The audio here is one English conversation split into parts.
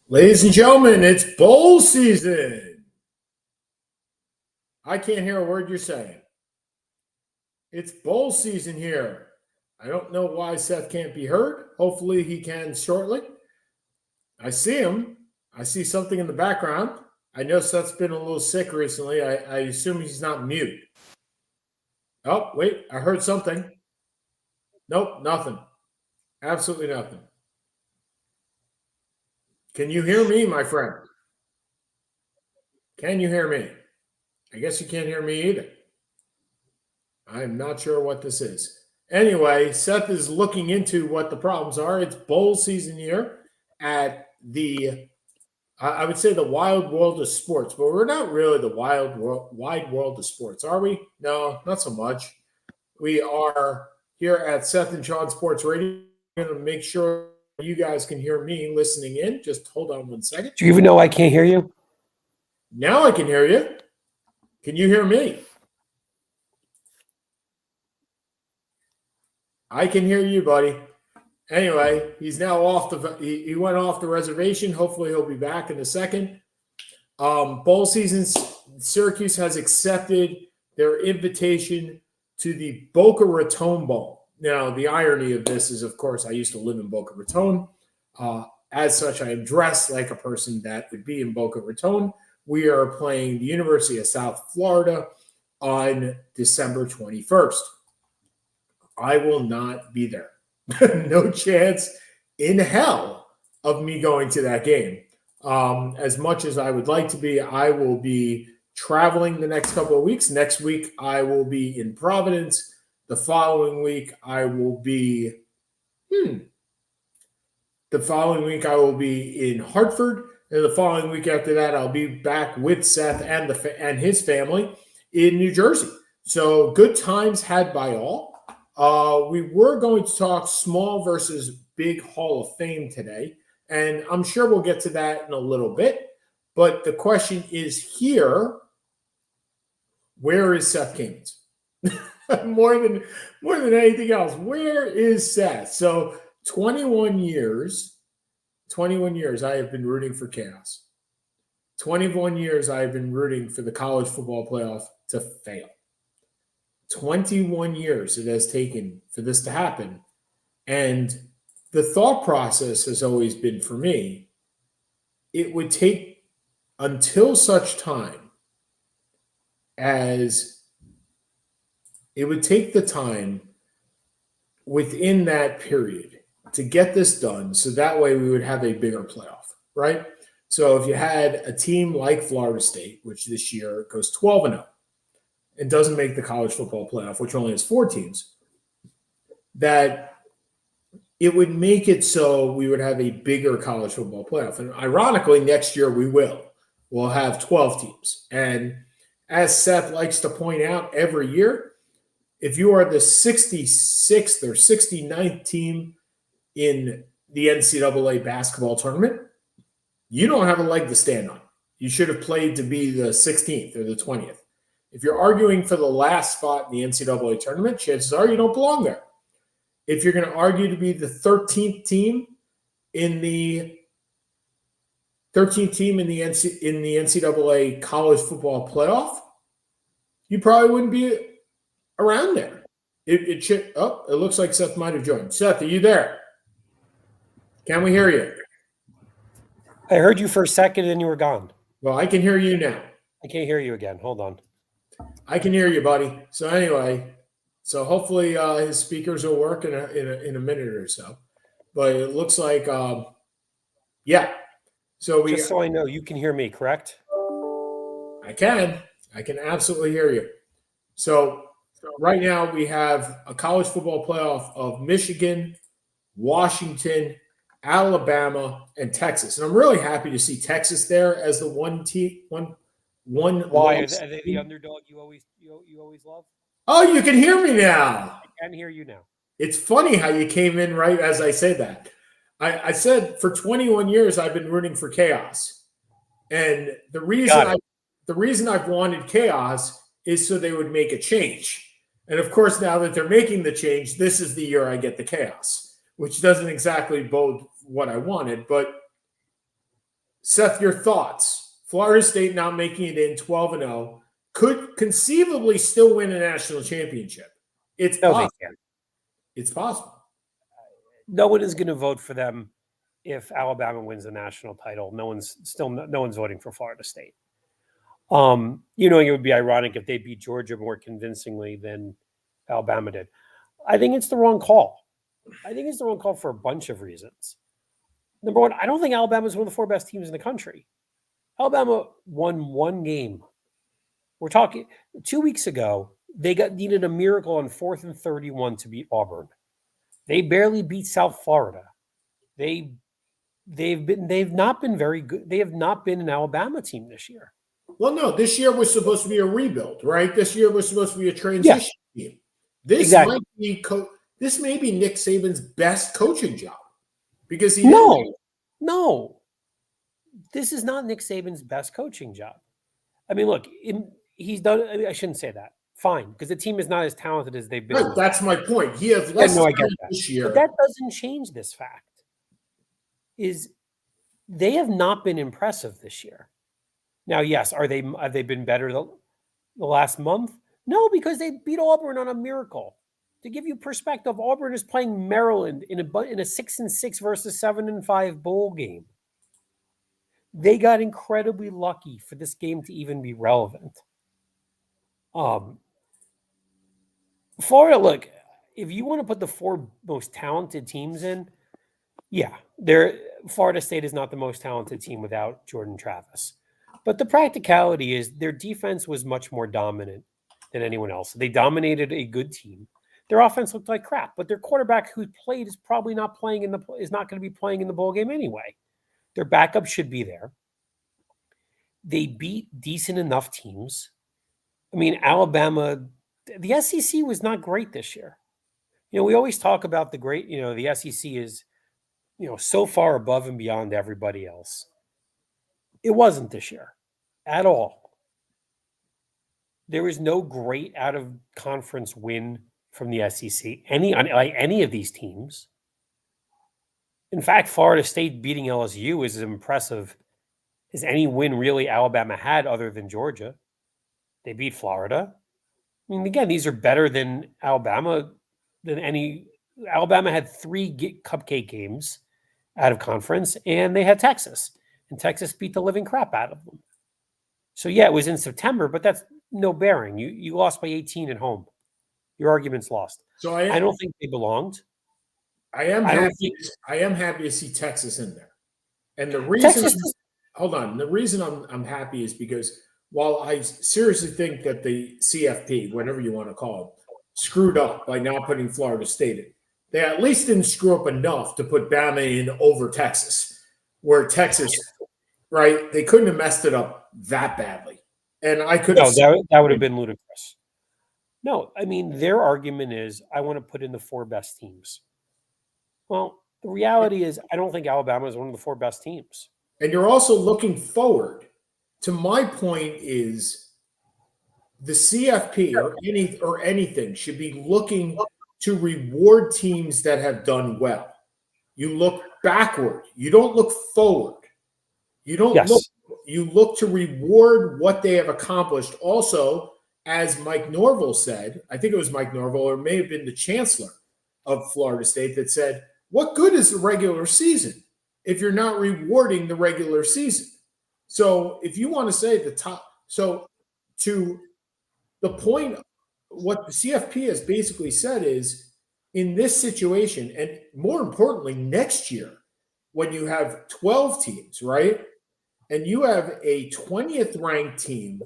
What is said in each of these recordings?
Ladies and gentlemen, it's bowl season. I can't hear a word you're saying. It's bowl season here. I don't know why Seth can't be heard. Hopefully, he can shortly. I see him. I see something in the background. I know Seth's been a little sick recently. I assume he's not mute. Oh, wait. I heard something. Nope, nothing. Absolutely nothing. Can you hear me, my friend? Can you hear me? I guess you can't hear me either. I'm not sure what this is. Anyway, Seth is looking into what the problems are. It's bowl season here at I would say the wild world of sports, but we're not really the wide world of sports, are we? No, not so much. We are here at Seth and Sean Sports Radio. I'm going to make sure you guys can hear me listening in. Just hold on one second. Do you even know I can't hear you? Now I can hear you. Can you hear me? I can hear you, buddy. Anyway, he's now he went off the reservation. Hopefully he'll be back in a second. Bowl season, Syracuse has accepted their invitation to the Boca Raton Bowl. Now, the irony of this is, of course, I used to live in Boca Raton. As such, I am dressed like a person that would be in Boca Raton. We are playing the University of South Florida on December 21st. I will not be there. No chance in hell of me going to that game. As much as I would like to be, I will be traveling the next couple of weeks. Next week, I will be in Providence. The following week, I will be in Hartford. And the following week after that, I'll be back with Seth and his family in New Jersey. So good times had by all. We were going to talk small versus big Hall of Fame today, and I'm sure we'll get to that in a little bit. But the question is here, where is Seth Kamens? more than anything else, where is Seth? So 21 years I have been rooting for chaos. 21 years I have been rooting for the college football playoff to fail. 21 years it has taken for this to happen. And the thought process has always been for me, it would take until such time as it would take the time within that period to get this done. So that way we would have a bigger playoff, right? So if you had a team like Florida State, which this year goes 12-0, and doesn't make the college football playoff, which only has 4 teams, that it would make it so we would have a bigger college football playoff. And ironically, next year we will. We'll have 12 teams. And as Seth likes to point out every year, if you are the 66th or 69th team in the NCAA basketball tournament, you don't have a leg to stand on. You should have played to be the 16th or the 20th. If you're arguing for the last spot in the NCAA tournament, chances are you don't belong there. If you're going to argue to be the 13th team in the NCAA college football playoff, you probably wouldn't be around there. It looks like Seth might have joined. Seth, are you there? Can we hear you? I heard you for a second and you were gone. Well, I can hear you now. I can't hear you again. Hold on. I can hear you, buddy. So anyway, hopefully his speakers will work in a minute or so. But it looks like, yeah. So just so I know, you can hear me, correct? I can absolutely hear you. So right now we have a college football playoff of Michigan, Washington, Alabama, and Texas. And I'm really happy to see Texas there as the one. Why are they the underdog you always love? Oh, you can hear me now. I can hear you now. It's funny how you came in right as I say that. I said for 21 years I've been rooting for chaos, and the reason I've wanted chaos is so they would make a change. And of course, now that they're making the change, this is the year I get the chaos, which doesn't exactly bode what I wanted, but Seth, your thoughts? Florida State not making it in 12-0 could conceivably still win a national championship. It's No, possible. they can't. It's possible. No one is going to vote for them if Alabama wins the national title. No one's voting for Florida State. It would be ironic if they beat Georgia more convincingly than Alabama did. I think it's the wrong call. I think it's the wrong call for a bunch of reasons. Number one, I don't think Alabama is one of the 4 best teams in the country. Alabama won 1 game. We're talking 2 weeks ago, they needed a miracle on 4th and 31 to beat Auburn. They barely beat South Florida. They've not been very good. They have not been an Alabama team this year. Well, no, this year was supposed to be a rebuild, right? This year was supposed to be a transition team. This exactly. might be this may be Nick Saban's best coaching job because No. This is not Nick Saban's best coaching job. I mean, look, he's done. I shouldn't say that. Fine, because the team is not as talented as they've been. Right, that's my point. He has less I get that. this year. But that doesn't change this fact. Is they have not been impressive this year. Now, yes, have they been better the last month? No, because they beat Auburn on a miracle. To give you perspective, Auburn is playing Maryland in a 6-6 versus 7-5 bowl game. They got incredibly lucky for this game to even be relevant. Florida, look, if you want to put the 4 most talented teams in, Florida State is not the most talented team without Jordan Travis. But the practicality is their defense was much more dominant than anyone else. They dominated a good team. Their offense looked like crap, but their quarterback who played is probably not not going to be playing in the bowl game anyway. Their backup should be there. They beat decent enough teams. I mean, Alabama, the SEC was not great this year. We always talk about the SEC is, so far above and beyond everybody else. It wasn't this year at all. There was no great out of conference win from the SEC, any of these teams. In fact, Florida State beating LSU is as impressive as any win really Alabama had other than Georgia. They beat Florida. I mean, again, these are better than Alabama Alabama had 3 cupcake games out of conference, and they had Texas. And Texas beat the living crap out of them. So, yeah, it was in September, but that's no bearing. You lost by 18 at home. Your argument's lost. So I don't think they belonged. I am happy to see Texas in there. And the reason the reason I'm happy is because while I seriously think that the CFP, whatever you want to call it, screwed up by not putting Florida State in, they at least didn't screw up enough to put Bama in over Texas, where Texas, right, they couldn't have messed it up that badly. And I could have that would have been ludicrous. No, I mean, their argument is, I want to put in the 4 best teams. Well, the reality is, I don't think Alabama is one of the 4 best teams. And you're also looking forward. To my point is the CFP or anything should be looking to reward teams that have done well. You look backward. You don't look forward. You look to reward what they have accomplished. Also, as Mike Norvell said, I think it was Mike Norvell, or it may have been the chancellor of Florida State, that said, what good is the regular season if you're not rewarding the regular season? So if you want to say so to the point, what the CFP has basically said is, in this situation, and more importantly, next year, when you have 12 teams, right, and you have a 20th ranked team,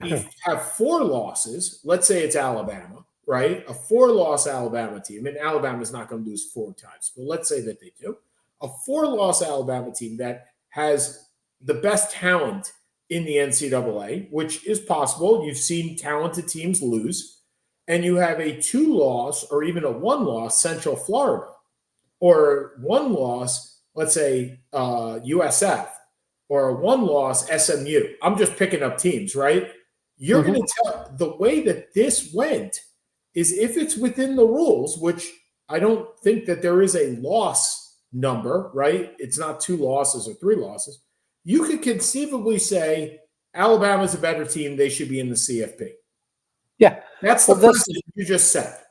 you have 4 losses, let's say it's Alabama, right, a 4-loss Alabama team, and Alabama's not going to lose 4 times, but let's say that they do, a 4-loss Alabama team that has the best talent in the NCAA, which is possible. You've seen talented teams lose. And you have a 2-loss or even a 1-loss Central Florida, or 1-loss, let's say USF, or a 1-loss SMU. I'm just picking up teams, right? You're going to tell the way that this went is, if it's within the rules, which I don't think that there is a loss number, right? It's not 2 losses or 3 losses. You could conceivably say Alabama's a better team. They should be in the CFP. Yeah. That's the precedent you just set.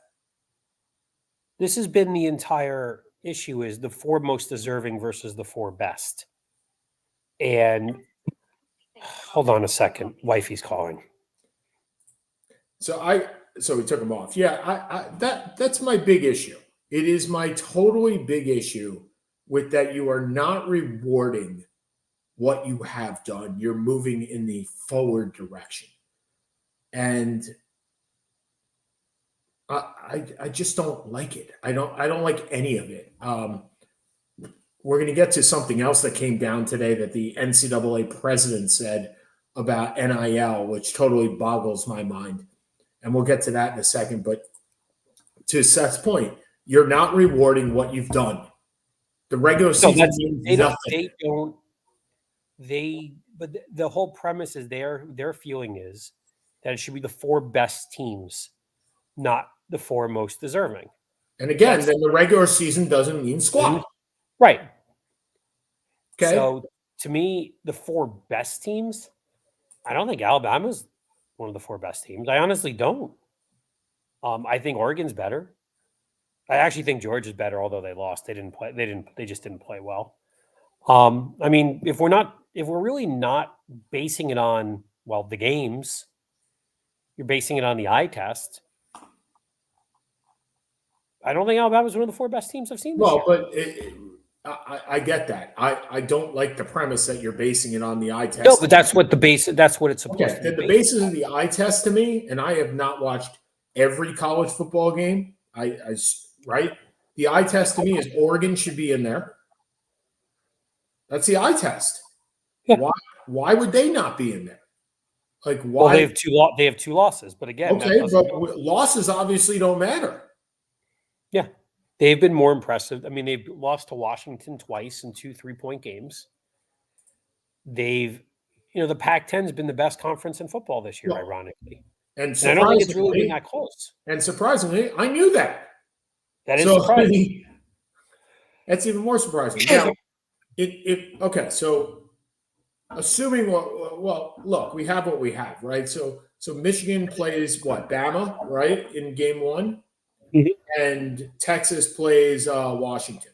This has been the entire issue, is the 4 most deserving versus the 4 best. And hold on a second. Wifey's calling. So we took him off. Yeah, that's my big issue. It is my totally big issue with that you are not rewarding what you have done. You're moving in the forward direction. And I just don't like it. I don't like any of it. We're going to get to something else that came down today that the NCAA president said about NIL, which totally boggles my mind. And we'll get to that in a second. But to Seth's point, you're not rewarding what you've done. The regular season means nothing. But the whole premise is their feeling is that it should be the 4 best teams, not the 4 most deserving. And again, then the regular season doesn't mean squat. Right. Okay. So to me, the 4 best teams, I don't think Alabama's one of the 4 best teams. I honestly don't. I think Oregon's better. I actually think Georgia's better, although they lost. They just didn't play well. I mean, if we're really not basing it on, well, the games, you're basing it on the eye test. I don't think Alabama's one of the 4 best teams I've seen this year. But I get that. I don't like the premise that you're basing it on the eye test. No, but that's what it's supposed to be. The basis of the eye test to me, and I have not watched every college football game. Right? The eye test to me is Oregon should be in there. That's the eye test. Yeah. Why would they not be in there? Like, why? Well, they have 2 losses, but again, okay, but losses obviously don't matter. Yeah, they've been more impressive. I mean, they've lost to Washington twice in 2 3-point games. The Pac-10 has been the best conference in football this year, ironically. And I don't think it's really been that close. And surprisingly, I knew that. That is surprising. That's even more surprising. Now, okay, so assuming look, we have what we have, right? So Michigan plays Bama, right, in game 1, and Texas plays Washington.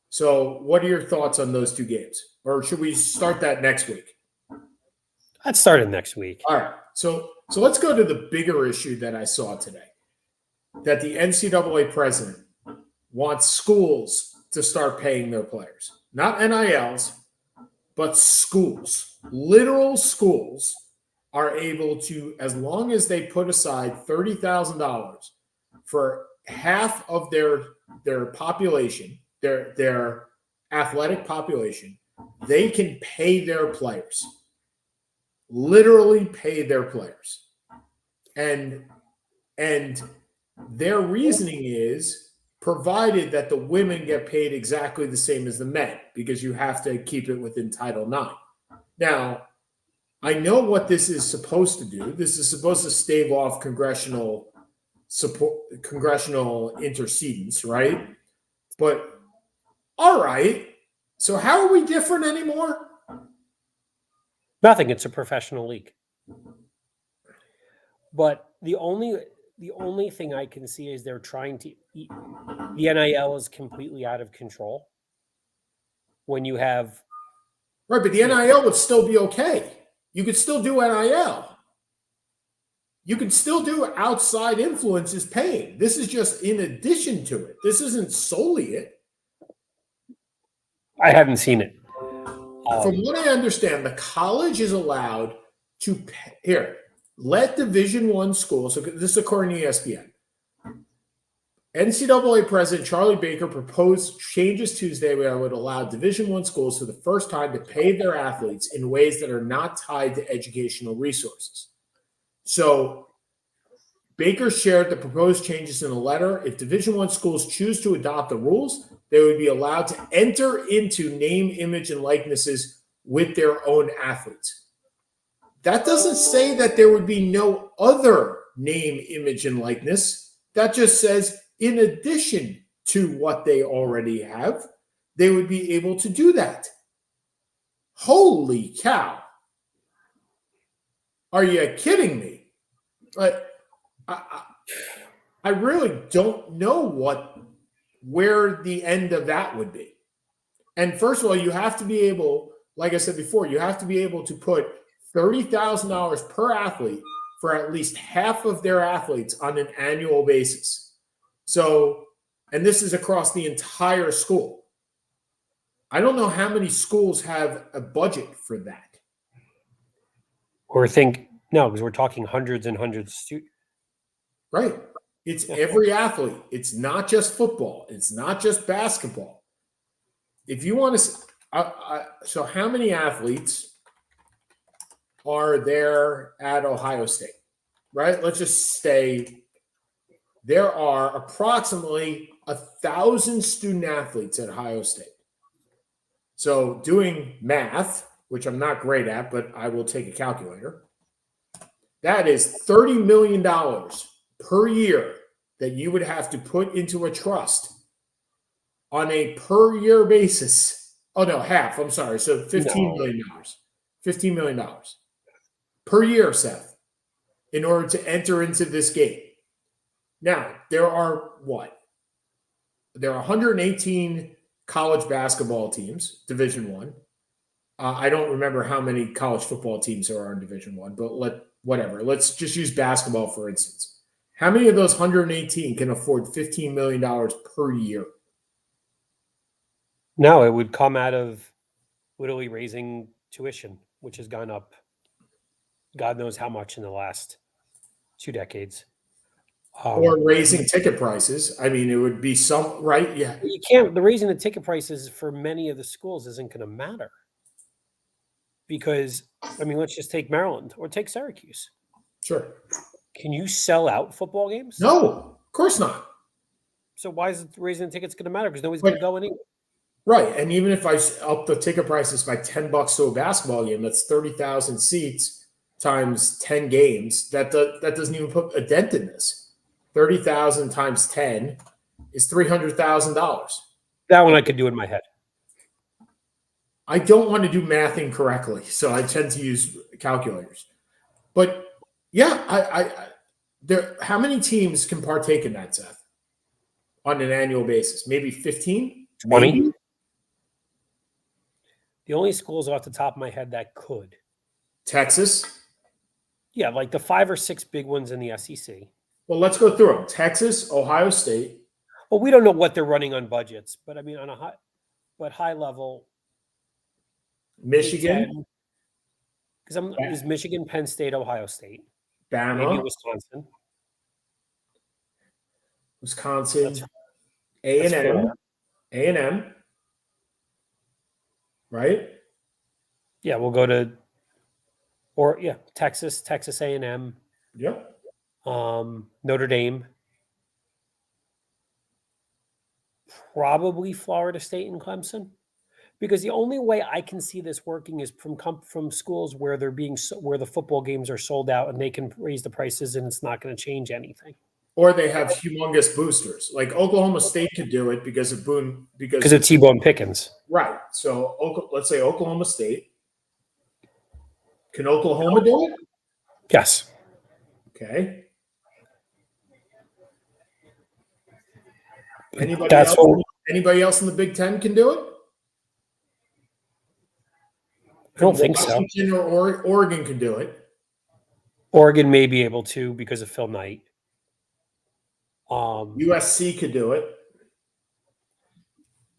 So, what are your thoughts on those 2 games, or should we start that next week? Let's start it next week. All right. So let's go to the bigger issue that I saw today. That the NCAA president wants schools to start paying their players. Not NILs, but schools. Literal schools are able to, as long as they put aside $30,000 for half of their population, their athletic population, they can pay their players. Literally pay their players. And their reasoning is, provided that the women get paid exactly the same as the men, because you have to keep it within Title IX. Now, I know what this is supposed to do. This is supposed to stave off congressional intercedence, right? But all right. So how are we different anymore? Nothing. It's a professional league. But the only thing I can see is they're trying to eat. The NIL is completely out of control. When you have right, but the NIL would still be okay. You could still do NIL. You can still do outside influences paying. This is just in addition to it. This isn't solely it. I haven't seen it. From what I understand, the college is allowed to pay. Let Division I schools, so this is according to ESPN, NCAA President Charlie Baker proposed changes Tuesday where it would allow Division I schools for the first time to pay their athletes in ways that are not tied to educational resources. So Baker shared the proposed changes in a letter. If Division I schools choose to adopt the rules, they would be allowed to enter into name, image, and likenesses with their own athletes. That doesn't say that there would be no other name, image, and likeness. That just says in addition to what they already have. they would be able to do that. Holy cow. Are you kidding me? Like, I really don't know where the end of that would be. And first of all, you have to be able, like I said before, you have to be able to put $30,000 per athlete for at least half of their athletes on an annual basis. So, and this is across the entire school. I don't know how many schools have a budget for that. Or no, because we're talking hundreds and hundreds of students. Right. It's every athlete. It's not just football. It's not just basketball. If you want to, so how many athletes are there at Ohio State? Right. Let's just say there are approximately 1,000 student athletes at Ohio State. So doing math, which I'm not great at, but I will take a calculator. That is $30 million per year that you would have to put into a trust on a per year basis. Oh, no, half. I'm sorry. So $15 million. $15 million per year, Seth, in order to enter into this game. Now, there are what? There are 118 college basketball teams, Division One. I don't remember how many college football teams there are in Division One, but whatever. Let's just use basketball for instance. How many of those 118 can afford $15 million per year? No, it would come out of literally raising tuition, which has gone up God knows how much in the last 2 decades. Or raising ticket prices. I mean, it would be some, right? Yeah. You can't, the raising the ticket prices for many of the schools isn't going to matter. Because, I mean, let's just take Maryland or take Syracuse. Sure. Can you sell out football games? No, of course not. So why is raising the tickets going to matter? Because nobody's going to go anyway. Right. And even if I up the ticket prices by $10 to a basketball game, that's 30,000 seats times 10 games. That doesn't even put a dent in this. 30,000 times 10 is $300,000. That one I could do in my head. I don't want to do math incorrectly, so I tend to use calculators. But yeah, how many teams can partake in that, Seth, on an annual basis? Maybe 15? 20? Maybe? The only schools off the top of my head that could. Texas? Yeah, like the 5 or 6 big ones in the SEC. Well, let's go through them. Texas, Ohio State. Well, we don't know what they're running on budgets, but I mean, on a high level. Michigan. Because is Michigan, Penn State, Ohio State. Bama. Maybe Wisconsin. A&M. A&M. Right? Yeah, we'll go to Texas A&M. Yep. Notre Dame. Probably Florida State and Clemson. Because the only way I can see this working is from schools where where the football games are sold out and they can raise the prices and it's not going to change anything. Or they have humongous boosters. Like Oklahoma State could do it because of because of T-Bone Pickens. Right. So let's say Oklahoma State. Can Oklahoma do it? Yes. Okay. Anybody else in the Big Ten can do it? I don't think so. Washington or Oregon can do it. Oregon may be able to because of Phil Knight. USC could do it.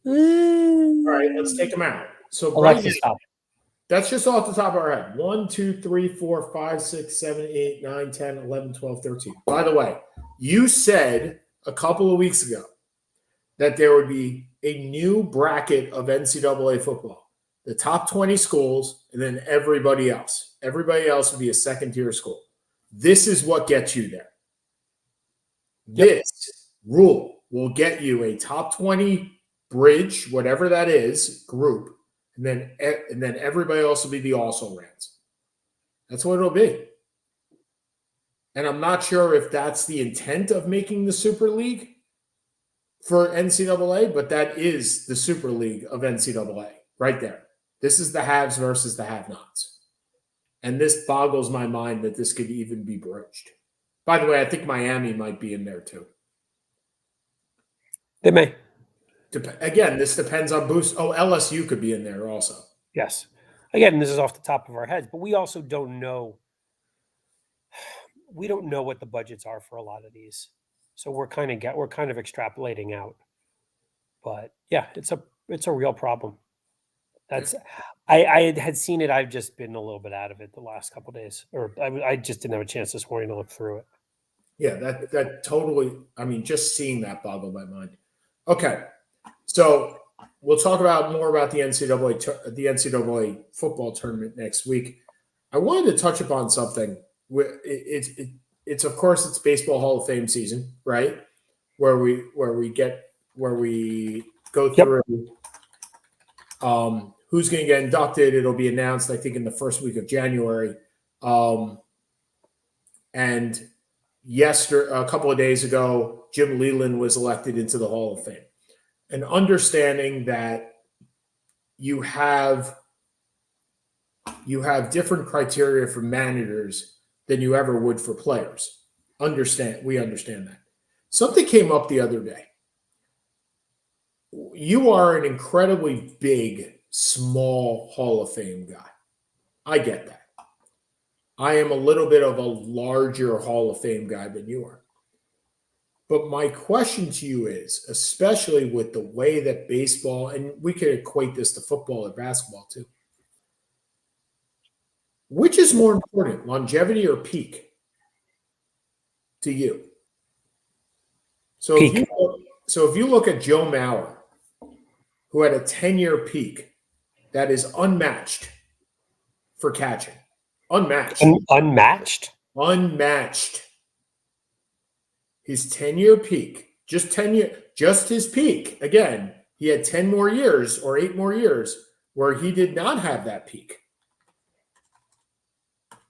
All right, let's take them out. So that's just off the top of our head. 1, 2, 3, 4, 5, 6, 7, 8, 9, 10, 11, 12, 13. By the way, you said a couple of weeks ago that there would be a new bracket of NCAA football. The top 20 schools, and then everybody else. Everybody else would be a second-tier school. This is what gets you there. Yep. This rule will get you a top 20 bridge, whatever that is, group, and then everybody else will be the also-rans. That's what it'll be. And I'm not sure if that's the intent of making the Super League, for NCAA, but that is the Super League of NCAA right there. This is the haves versus the have-nots. And this boggles my mind that this could even be broached. By the way, I think Miami might be in there too. They may. Again, this depends on boost. Oh, LSU could be in there also. Yes. Again, this is off the top of our heads, but we also don't know. We don't know what the budgets are for a lot of these, so we're kind of extrapolating out. But yeah, it's a real problem. That's I had seen it. I've just been a little bit out of it the last couple of days, or I just didn't have a chance this morning to look through it. Yeah, that totally. I mean, just seeing that boggled my mind. Okay, so we'll talk more about the NCAA football tournament next week. I wanted to touch upon something. It's of course it's Baseball Hall of Fame season, right? Where we go through who's going to get inducted. It'll be announced, I think, in the first week of January. And a couple of days ago, Jim Leland was elected into the Hall of Fame. And understanding that you have different criteria for managers than you ever would for players. We understand that. Something came up the other day. You are an incredibly big, small Hall of Fame guy. I get that. I am a little bit of a larger Hall of Fame guy than you are. But my question to you is, especially with the way that baseball, and we could equate this to football or basketball too, which is more important, longevity or peak to you? So Peak. if you look at Joe Mauer, who had a 10-year peak that is unmatched for catching. Unmatched. Unmatched. His 10-year peak, just his peak. Again, he had 10 more years or 8 more years where he did not have that peak.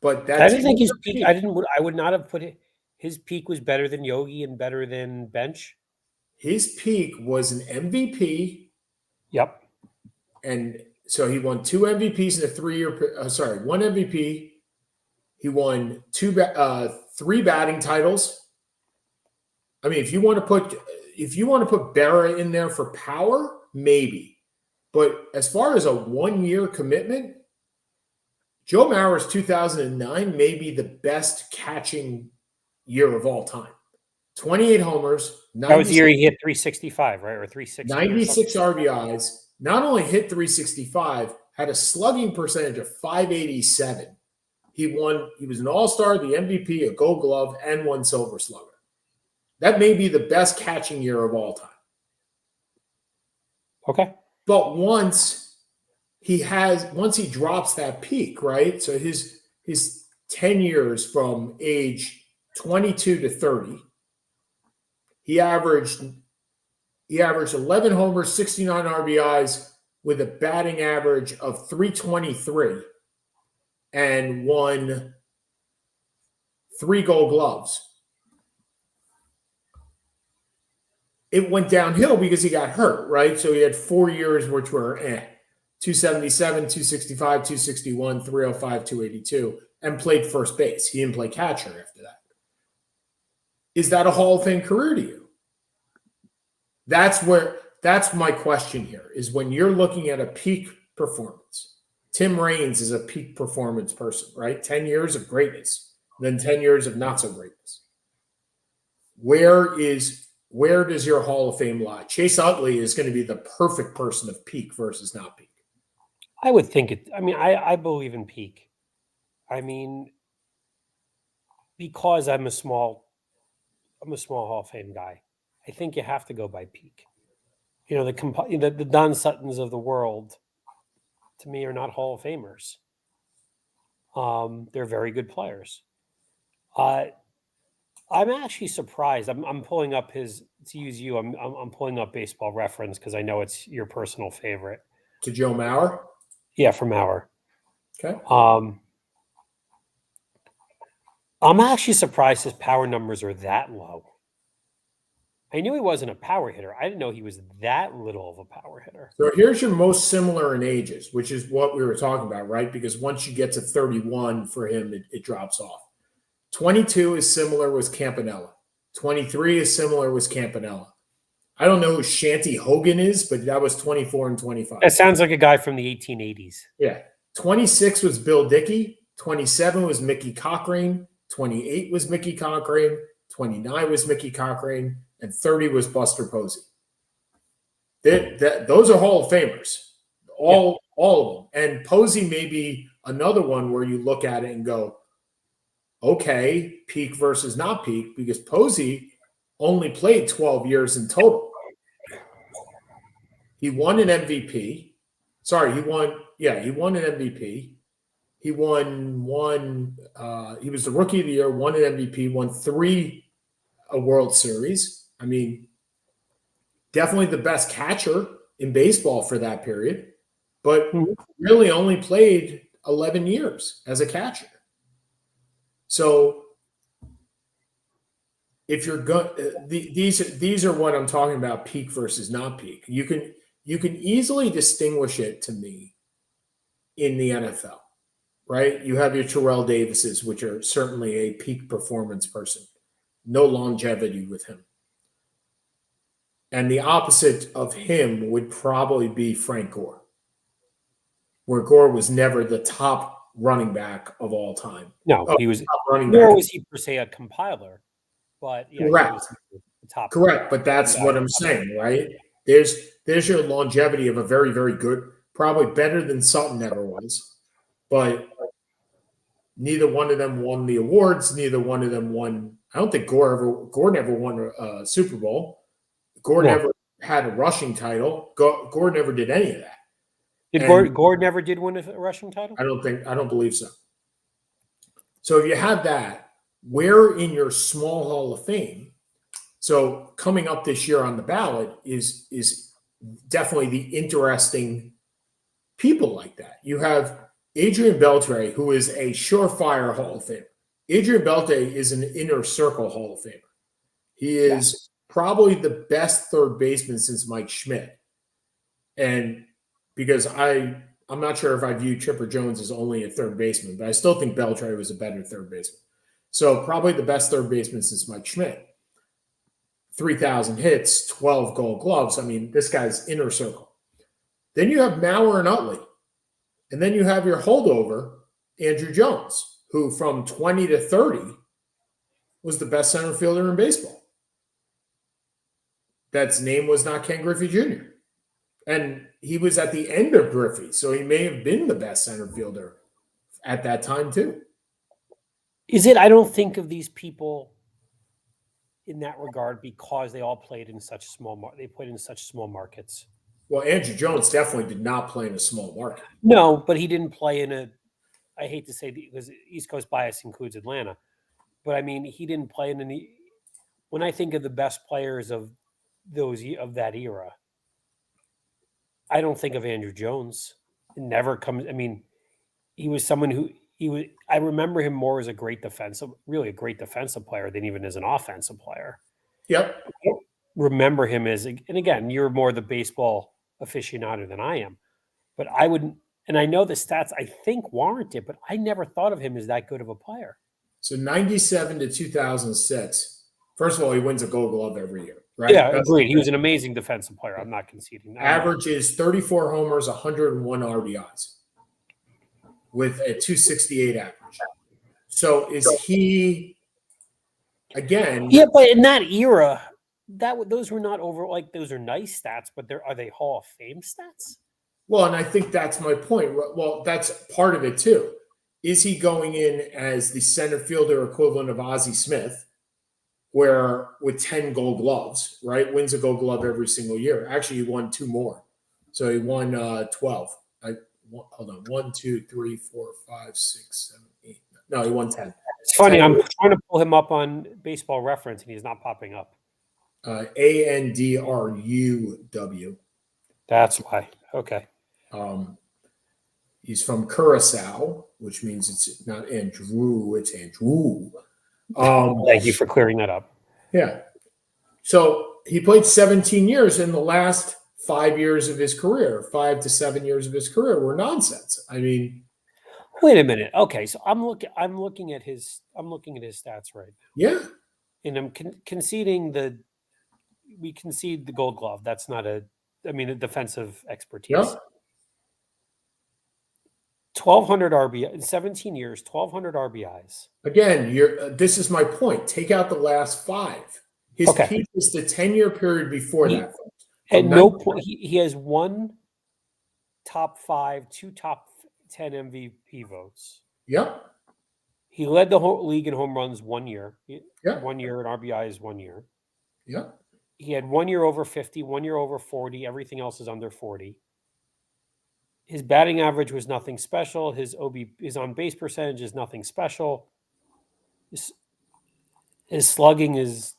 But I didn't think his peak. I would not have put it. His peak was better than Yogi and better than Bench. His peak was an MVP. Yep. And so he won 2 MVPs in a 3-year. 1 MVP. He won 3 batting titles. I mean, if you want to put Berra in there for power, maybe. But as far as a 1-year commitment, Joe Mauer's 2009 may be the best catching year of all time. 28 homers. That was the year he hit 365, right? Or 360. 96 RBIs. Not only hit 365, had a slugging percentage of .587. He was an all-star, the MVP, a Gold Glove, and 1 Silver Slugger. That may be the best catching year of all time. Okay. But once he drops that peak, right? So his 10 years from age 22 to 30, he averaged 11 homers, 69 RBIs with a batting average of .323 and won 3 Gold Gloves. It went downhill because he got hurt, right? So he had 4 years which were 277, 265, 261, 305, 282, and played first base. He didn't play catcher after that. Is that a Hall of Fame career to you? That's my question here, is when you're looking at a peak performance. Tim Raines is a peak performance person, right? 10 years of greatness, then 10 years of not so greatness. Where does your Hall of Fame lie? Chase Utley is going to be the perfect person of peak versus not peak. I would think it. I mean, I believe in peak. I mean, because I'm a small Hall of Fame guy. I think you have to go by peak. You know, the Don Suttons of the world, to me, are not Hall of Famers. They're very good players. I'm actually surprised. I'm pulling up to use you. I'm pulling up Baseball Reference because I know it's your personal favorite. To Joe Mauer? Yeah, from Mauer. Okay. I'm actually surprised his power numbers are that low. I knew he wasn't a power hitter. I didn't know he was that little of a power hitter. So here's your most similar in ages, which is what we were talking about, right? Because once you get to 31 for him, it drops off. 22 is similar with Campanella. 23 is similar with Campanella. I don't know who Shanty Hogan is, but that was 24 and 25. That sounds like a guy from the 1880s. Yeah. 26 was Bill Dickey. 27 was Mickey Cochrane. 28 was Mickey Cochrane. 29 was Mickey Cochrane. And 30 was Buster Posey. Those are Hall of Famers. All of them. And Posey may be another one where you look at it and go, okay, peak versus not peak, because Posey only played 12 years in total. He won an MVP. Sorry, he won an MVP. He won he was the rookie of the year, won an MVP, won 3 World Series. I mean, definitely the best catcher in baseball for that period, but really only played 11 years as a catcher. So if you're going, these are what I'm talking about, peak versus not peak. You can easily distinguish it to me in the NFL, right? You have your Terrell Davises, which are certainly a peak performance person. No longevity with him. And the opposite of him would probably be Frank Gore, where Gore was never the top running back of all time. No, he was. Nor was he per se a compiler, but yeah, correct. He was the top. Correct, but that's what I'm saying, right? There's your longevity of a very, very good, probably better than Sutton ever was, but neither one of them won the awards. Neither one of them won. I don't think Gore never won a Super Bowl. Gore never had a rushing title. Gore never did any of that. Did Gore never did win a rushing title? I don't believe so. So if you have that, where in your small Hall of Fame, so coming up this year on the ballot is definitely the interesting people like that. You have Adrian Beltre, who is a surefire Hall of Famer. Adrian Beltre is an inner circle Hall of Famer. He is probably the best third baseman since Mike Schmidt. And because I'm not sure if I view Chipper Jones as only a third baseman, but I still think Beltre was a better third baseman. So probably the best third baseman since Mike Schmidt. 3,000 hits, 12 Gold Gloves. I mean, this guy's inner circle. Then you have Mauer and Utley. And then you have your holdover, Andrew Jones, who from 20 to 30 was the best center fielder in baseball. That's name was not Ken Griffey Jr. And he was at the end of Griffey, so he may have been the best center fielder at that time too. Is it? I don't think of these people in that regard because they all played in such small. They played in such small markets. Well, Andrew Jones definitely did not play in a small market. No, but he didn't play in a. I hate to say because East Coast bias includes Atlanta, but I mean he didn't play in any. When I think of the best players of that era, I don't think of Andrew Jones. It never comes. I mean, he was someone who he was. I remember him more as a great defensive player than even as an offensive player. Yep. I don't remember him as, and again, you're more the baseball aficionado than I am, but I wouldn't. And I know the stats I think warrant it, but I never thought of him as that good of a player. So 97 to 2006. First of all, he wins a Gold Glove every year. Right? Yeah, agreed. He was an amazing defensive player. I'm not conceding. Average is 34 homers, 101 RBIs with a 268 average. So is he, again... Yeah, but in that era, those were not those are nice stats, but are they Hall of Fame stats? Well, and I think that's my point. Well, that's part of it too. Is he going in as the center fielder equivalent of Ozzie Smith, where with 10 Gold Gloves, right? Wins a Gold Glove every single year. Actually, he won 2 more. So he won 12. Hold on. 1, 2, 3, 4, 5, 6, 7, 8. No, he won 10. It's funny. 10. I'm trying to pull him up on Baseball Reference, and he's not popping up. Andruw. That's why. Okay. He's from Curacao, which means it's not Andrew, it's Andrew. Thank you for clearing that up. Yeah. So he played 17 years, and the last 5 years of his career, 5 to 7 years of his career, were nonsense. I mean, Wait a minute. Okay, so I'm looking at his stats right yeah, now, and I'm conceding we concede the Gold Glove. That's not a defensive expertise. yeah. 1,200 RBI in 17 years, 1,200 RBIs. Again, this is my point. Take out the last 5. His Okay. peak is the 10-year period before that. At no point he has one top 5, 2 top 10 MVP votes. Yep. He led the whole league in home runs 1 year. Yeah. 1 year in RBIs 1 year. Yeah. He had 1 year over 50, 1 year over 40. Everything else is under 40. His batting average was nothing special. His on base percentage is nothing special. His slugging is,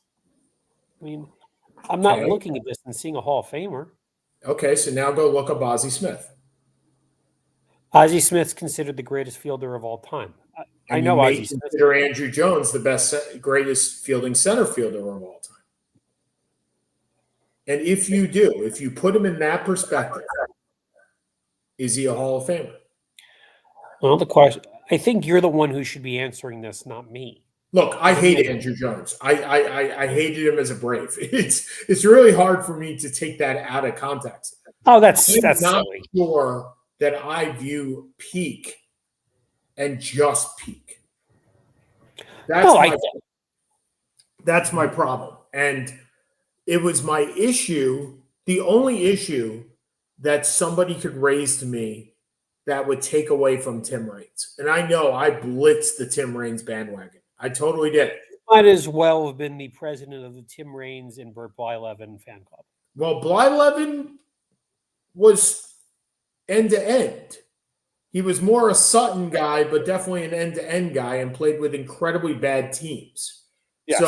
I'm not looking at this and seeing a Hall of Famer. Okay, so now go look up Ozzie Smith. Ozzie Smith's considered the greatest fielder of all time. I know Ozzie Smith. Consider Andrew Jones the greatest fielding center fielder of all time. And if you put him in that perspective, is he a Hall of Famer? Well, the question, I think you're the one who should be answering this, not me. Look, I hate Andrew Jones. I hated him as a Brave. It's really hard for me to take that out of context. Oh, that's not silly. Sure that I view peak and just peak. That's my problem. And it was my issue, the only issue that somebody could raise to me that would take away from Tim Raines. And I know I blitzed the Tim Raines bandwagon. I totally did. Might as well have been the president of the Tim Raines and Burt Blyleven fan club. Well, Blyleven was end-to-end. He was more a Sutton guy, but definitely an end-to-end guy, and played with incredibly bad teams. Yes.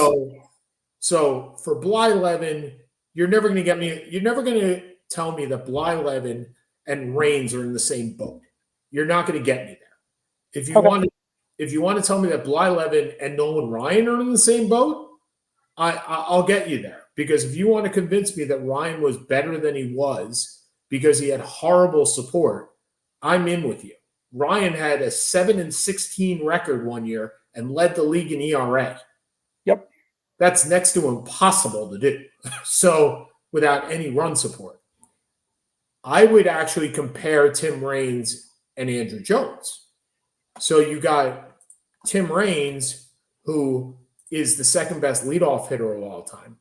So for Blyleven, you're never going to tell me that Blyleven and Raines are in the same boat. You're not going to get me there. If you want to tell me that Blyleven and Nolan Ryan are in the same boat, I'll get you there. Because if you want to convince me that Ryan was better than he was because he had horrible support, I'm in with you. Ryan had a 7-16 record 1 year and led the league in ERA. Yep. That's next to impossible to do. So without any run support. I would actually compare Tim Raines and Andrew Jones. So you got Tim Raines, who is the second best leadoff hitter of all time,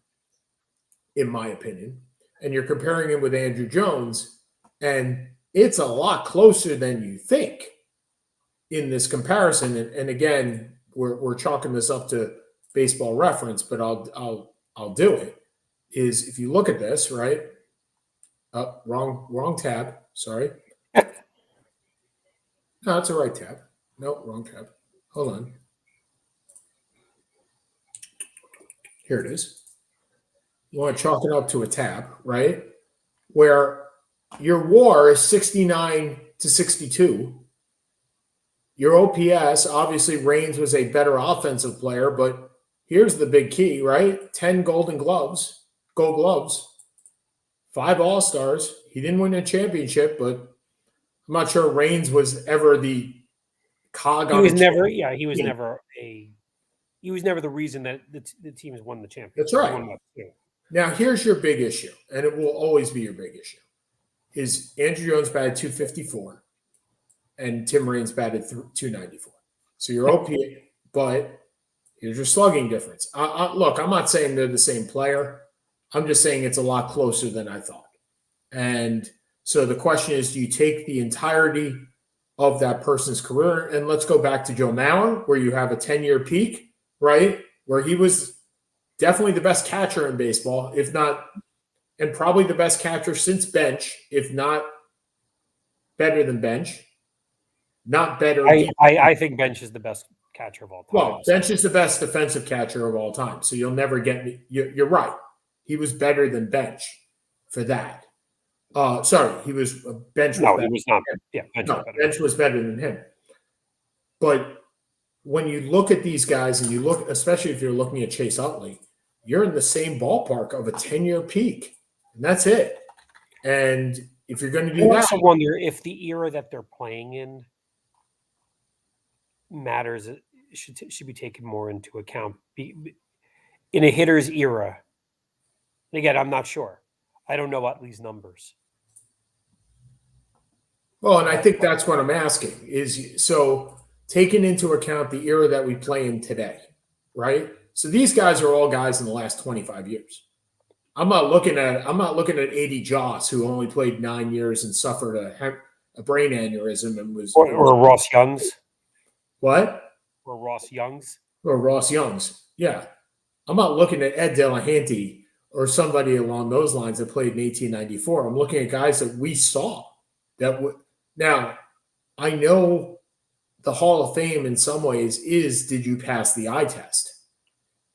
in my opinion. And you're comparing him with Andrew Jones, and it's a lot closer than you think in this comparison. And again, we're chalking this up to Baseball Reference, but I'll do it. Is if you look at this, right? Wrong tab. Sorry. No, it's the right tab. No, wrong tab. Hold on. Here it is. You want to chalk it up to a tab, right? Where your WAR is 69 to 62. Your OPS, obviously, Raines was a better offensive player, but here's the big key, right? 10 Gold Gloves, 5 All-Stars. He didn't win a championship, but I'm not sure Raines was ever the cog on the championship. He was never the reason that the team has won the championship. That's right. Now, here's your big issue, and it will always be your big issue, is Andrew Jones batted 254, and Tim Raines batted 294. So your OPS, but here's your slugging difference. Look, I'm not saying they're the same player. I'm just saying it's a lot closer than I thought. And so the question is, do you take the entirety of that person's career? And let's go back to Joe Mauer, where you have a 10-year peak, right? Where he was definitely the best catcher in baseball, if not, and probably the best catcher since Bench, if not better than Bench. Not better. I think Bench is the best catcher of all time. Well, Bench is the best defensive catcher of all time. So you'll never get me. You're right. He was better than Bench for that. Sorry, he was Bench. No, he was not. Yeah, Bench was better than him. But when you look at these guys, and you look, especially if you're looking at Chase Utley, you're in the same ballpark of a 10-year peak, and that's it. And if you're going to do I that, also wonder if the era that they're playing in matters. It should be taken more into account in a hitter's era. And again, I'm not sure. I don't know Utley's numbers. well, and I think that's what I'm asking is so taking into account the era that we play in today, right? So these guys are all guys in the last 25 years. I'm not looking at 80 Joss who only played 9 years and suffered a brain aneurysm and was Or Ross Young's. what? Or Ross Young's. Or Ross Young's. Yeah. I'm not looking at Ed Delahanty or somebody along those lines that played in 1894. I'm looking at guys that we saw that would. Now, I know the Hall of Fame in some ways is did you pass the eye test?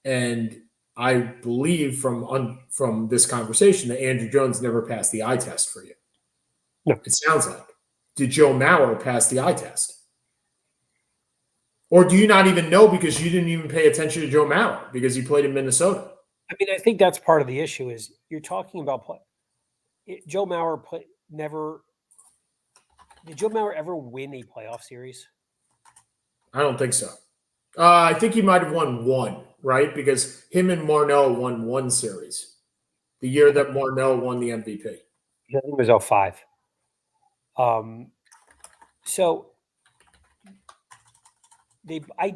And I believe from this conversation that Andrew Jones never passed the eye test for you. No. It sounds like. Did Joe Mauer pass the eye test? Or do you not even know because you didn't even pay attention to Joe Mauer because he played in Minnesota? I mean, I think that's part of the issue is you're talking about Joe Mauer never. Did Joe Mauer ever win a playoff series? I don't think so. I think he might have won one, right? Because him and Morneau won one series. The year that Morneau won the MVP. I think it was 2005. So I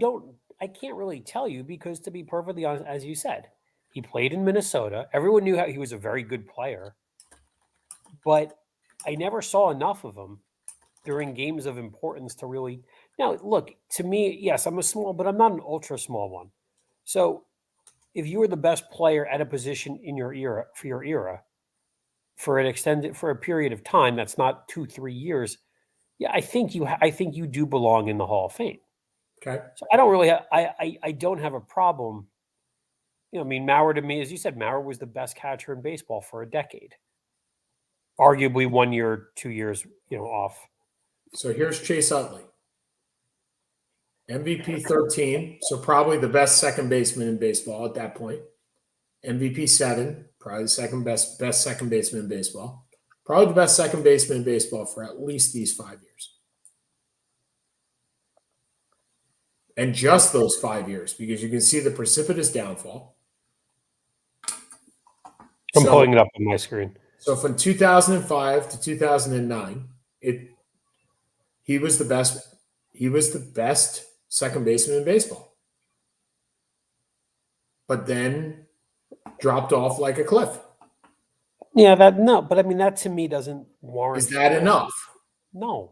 can't really tell you because to be perfectly honest, as you said, he played in Minnesota. Everyone knew how he was a very good player, but I never saw enough of him during games of importance to really. Now, look, to me, yes, I'm a small, but I'm not an ultra small one. So if you were the best player at a position in your era for a period of time, that's not 2-3 years. Yeah, I think you do belong in the Hall of Fame. Okay. So I don't really I don't have a problem. I mean, Mauer to me, as you said, Mauer was the best catcher in baseball for a decade. Arguably 1 year, 2 years, off. So here's Chase Utley. MVP 13, so probably the best second baseman in baseball at that point. MVP 7, probably the second best second baseman in baseball. Probably the best second baseman in baseball for at least these 5 years. And just those 5 years, because you can see the precipitous downfall. I'm pulling it up on my screen. So from 2005 to 2009, he was the best. He was the best second baseman in baseball, but then dropped off like a cliff. Yeah, but I mean that to me doesn't warrant. Is that enough? No.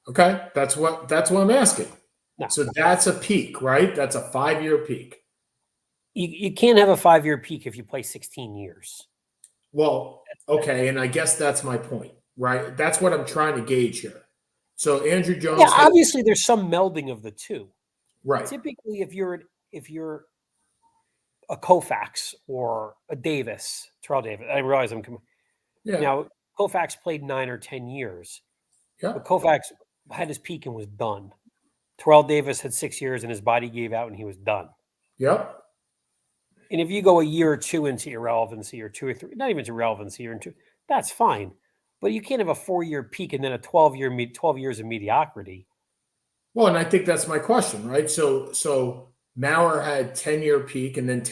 Okay, that's what I'm asking. No. So that's a peak, right? That's a 5-year peak. You can't have a 5-year peak if you play 16 years. Well, okay, and I guess that's my point, right? That's what I'm trying to gauge here. So Andrew Jones. Yeah, obviously there's some melding of the two. Right. Typically, if you're a Koufax or a Davis, Terrell Davis, I realize I'm coming. Yeah. Now Koufax played 9 or 10 years. Yeah. But Koufax had his peak and was done. Terrell Davis had 6 years and his body gave out and he was done. Yep. And if you go a year or two into irrelevancy or 2 or 3, not even to irrelevancy or into, that's fine. But you can't have a 4-year peak and then a 12 years of mediocrity. Well, and I think that's my question, right? So Mauer had 10-year peak and then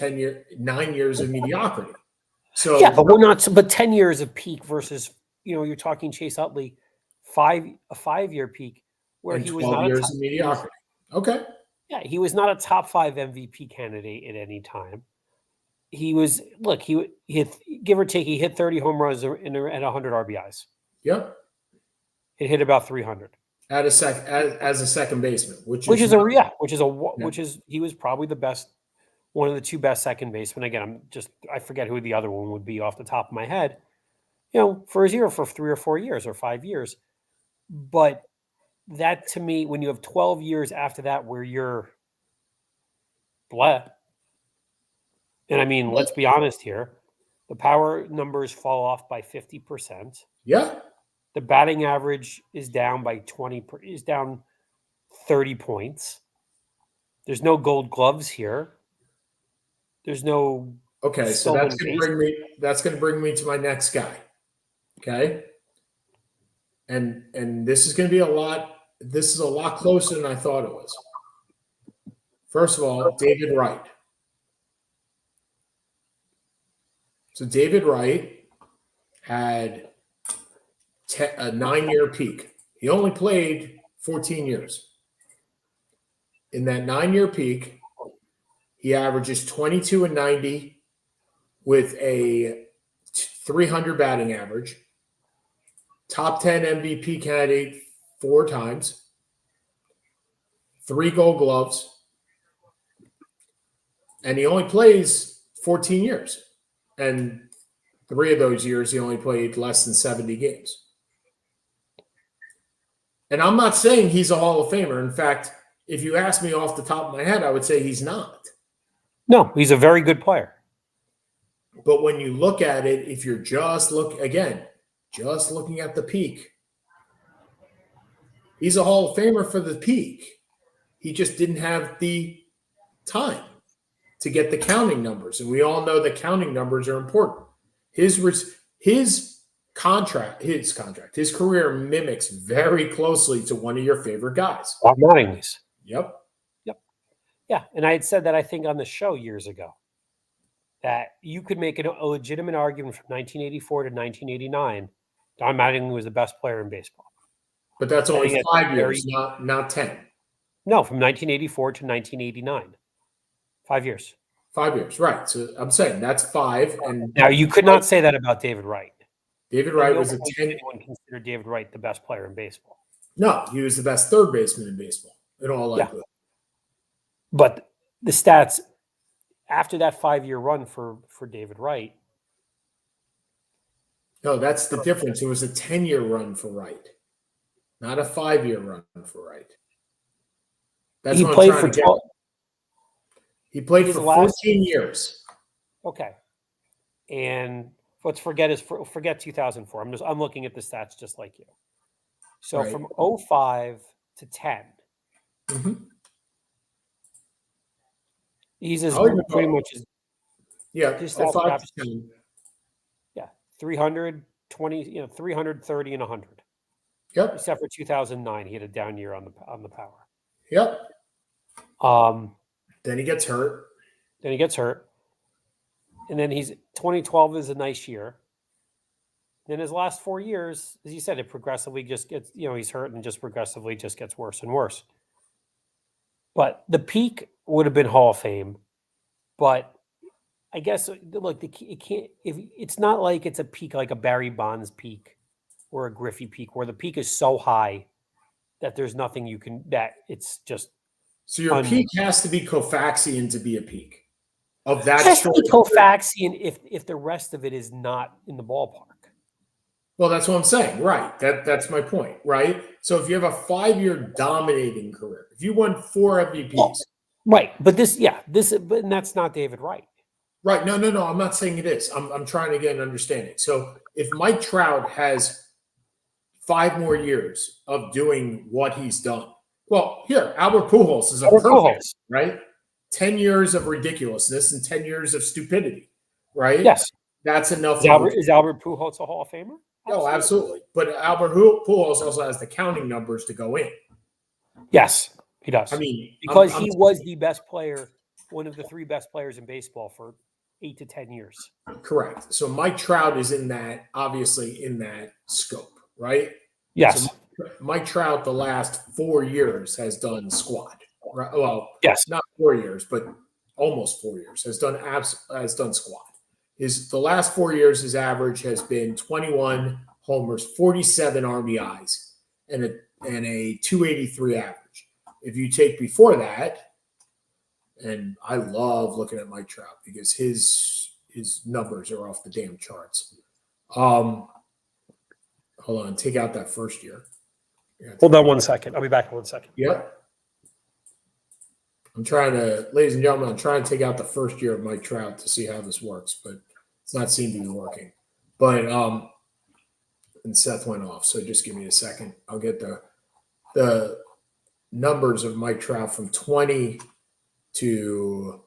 9 years of mediocriity. So yeah, but we're not. But 10 years of peak versus you're talking Chase Utley, a 5-year peak where he was 12 not years of mediocrity. Okay. Yeah, he was not a top 5 MVP candidate at any time. He was he hit, give or take, he hit 30 home runs at 100 RBIs. Yep. It hit about 300 as a second baseman, which is he was probably the best, one of the 2 best second basemen. Again, I forget who the other one would be off the top of my head. For his year for 3 or 4 years or 5 years, but that to me, when you have 12 years after that where you're bleh. And I mean, let's be honest here. The power numbers fall off by 50%. Yeah. The batting average is down by 30 points. There's no gold gloves here. There's no Okay, so So when that's gonna bring me to my next guy. Okay. And this is gonna be this is a lot closer than I thought it was. First of all, David Wright. So David Wright had a 9-year peak. He only played 14 years. In that 9-year peak, he averages 22 and 90 with a 300 batting average, top 10 MVP candidate 4 times, 3 Gold Gloves, and he only plays 14 years. And 3 of those years, he only played less than 70 games. And I'm not saying he's a Hall of Famer. In fact, if you ask me off the top of my head, I would say he's not. No, he's a very good player. But when you look at it, if you're just looking at the peak, he's a Hall of Famer for the peak. He just didn't have the time to get the counting numbers. And we all know that counting numbers are important. His career mimics very closely to one of your favorite guys. Bob Mattingly's. Yep. Yeah, and I had said that I think on the show years ago that you could make a legitimate argument from 1984 to 1989. Don Mattingly was the best player in baseball. But that's only 5 years, not 10. No, from 1984 to 1989. 5 years. 5 years, right. So I'm saying that's 5. And now you could not say that about David Wright. David Wright was a 10. Anyone consider David Wright the best player in baseball? No, he was the best third baseman in baseball in all likelihood. Yeah. But the stats after that 5-year run for David Wright. No, that's the difference. It was a 10-year run for Wright, not a 5-year run for Wright. That's what I'm trying to get. He played for 14 years. Okay. And let's forget 2004. I'm looking at the stats just like you. So right. From 05 to 10. Mm-hmm. He's pretty much as just 05 to 10. Yeah, 320, 330 and 100. Yep. Except for 2009, he had a down year on the power. Yep. Then he gets hurt. And then 2012 is a nice year. Then his last 4 years, as you said, it progressively just gets, he's hurt and just progressively just gets worse and worse. But the peak would have been Hall of Fame. But I guess, look, it's not like it's a peak like a Barry Bonds peak or a Griffey peak where the peak is so high that there's nothing that it's just. So your peak has to be Koufaxian to be a peak of that. It has to be Koufaxian if the rest of it is not in the ballpark. Well, that's what I'm saying, right? That's my point, right? So if you have a 5-year dominating career, if you won 4 MVPs, right? But and that's not David Wright, right? No. I'm not saying it is. I'm trying to get an understanding. So if Mike Trout has 5 more years of doing what he's done, well, here Albert Pujols is a perfect, right? 10 years of ridiculousness and 10 years of stupidity, right? Yes, that's enough. Is Albert Pujols a Hall of Famer? No, absolutely. But Albert Pujols also has the counting numbers to go in. Yes, he does. I mean, because he was the best player, one of the 3 best players in baseball for 8 to 10 years. Correct. So Mike Trout is obviously in that scope, right? Yes. So Mike Trout, the last 4 years, has done squad. Right? Well, yes, not 4 years, but almost 4 years has done squad. The last 4 years, his average has been 21 homers, 47 RBIs, and a 283 average. If you take before that, and I love looking at Mike Trout because his numbers are off the damn charts. Hold on, take out that first year. Hold on 1 second. I'll be back in 1 second. Yep. Ladies and gentlemen, I'm trying to take out the first year of Mike Trout to see how this works, but it's not seem to be working. But and Seth went off, so just give me a second. I'll get the numbers of Mike Trout from 20 to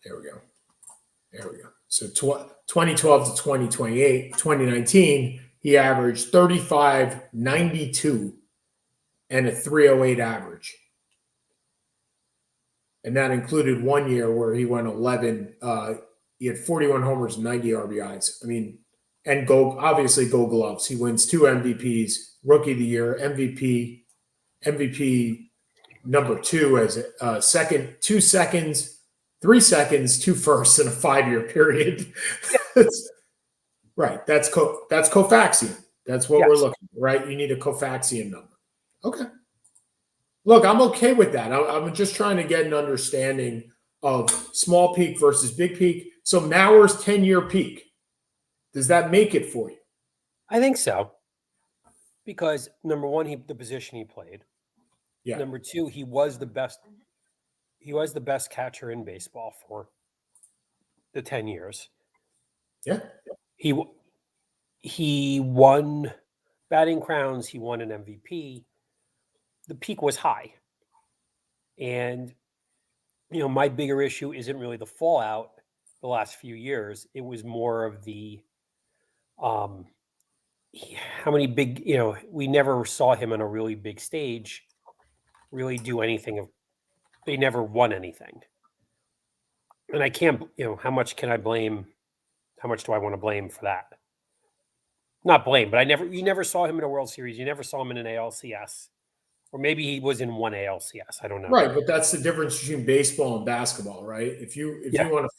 there we go. There we go. So 2012 to 2019, he averaged 35, 92, and a 308 average. And that included 1 year where he went 11. He had 41 homers and 90 RBIs. I mean, and obviously Gold Gloves. He wins 2 MVPs, Rookie of the Year, MVP number 2 as a second, 2 seconds, 3 seconds, 2 firsts in a 5-year period. Right. That's Kofaxian. That's what we're looking for, right? You need a Kofaxian number. Okay. Look, I'm okay with that. I'm just trying to get an understanding of small peak versus big peak. So Mauer's 10-year peak, does that make it for you? I think so. Because number one, the position he played. Yeah. Number two, he was the best catcher in baseball for the 10 years. Yeah. He won batting crowns. He won an MVP. The peak was high. And, my bigger issue isn't really the fallout the last few years. It was more of the how many big, we never saw him on a really big stage really do anything. They never won anything. And I can't, how much do I want to blame for that? Not blame, but you never saw him in a World Series. You never saw him in an ALCS. Or maybe he was in one ALCS. I don't know. Right, but that's the difference between baseball and basketball, right? If you want to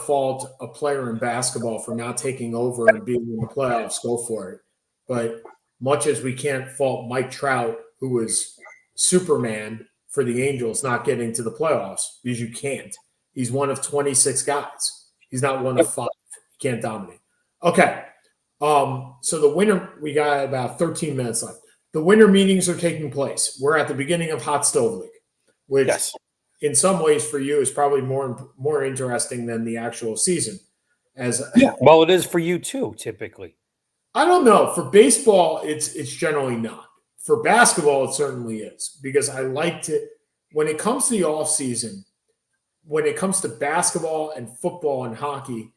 fault a player in basketball for not taking over and being in the playoffs, go for it. But much as we can't fault Mike Trout, who was Superman for the Angels, not getting to the playoffs, because you can't. He's one of 26 guys. He's not one of 5. He can't dominate. Okay. So the winter, we got about 13 minutes left. The winter meetings are taking place. We're at the beginning of Hot Stove League, which in some ways for you is probably more interesting than the actual season. Well, it is for you too, typically. I don't know. For baseball, it's generally not. For basketball, it certainly is, because I like to, when it comes to the off season, when it comes to basketball and football and hockey,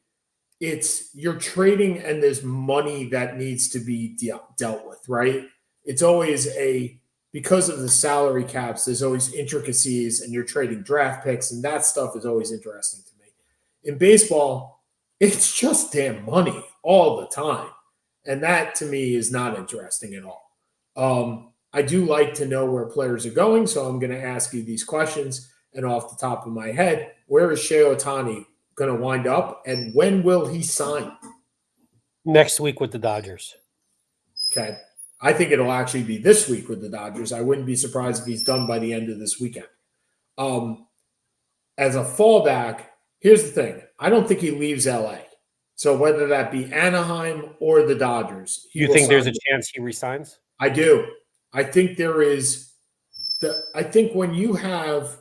you're trading and there's money that needs to be dealt with, right? It's always because of the salary caps, there's always intricacies, and you're trading draft picks, and that stuff is always interesting to me. In baseball, it's just damn money all the time. And that to me is not interesting at all. I do like to know where players are going, so I'm going to ask you these questions. And off the top of my head, where is Shohei Ohtani going to wind up, and when will he sign? Next week with the Dodgers. Okay. I think it'll actually be this week with the Dodgers. I wouldn't be surprised if he's done by the end of this weekend. As a fallback, here's the thing. I don't think he leaves LA. So whether that be Anaheim or the Dodgers. You think there's a chance he resigns? I do. I think there is. I think when you have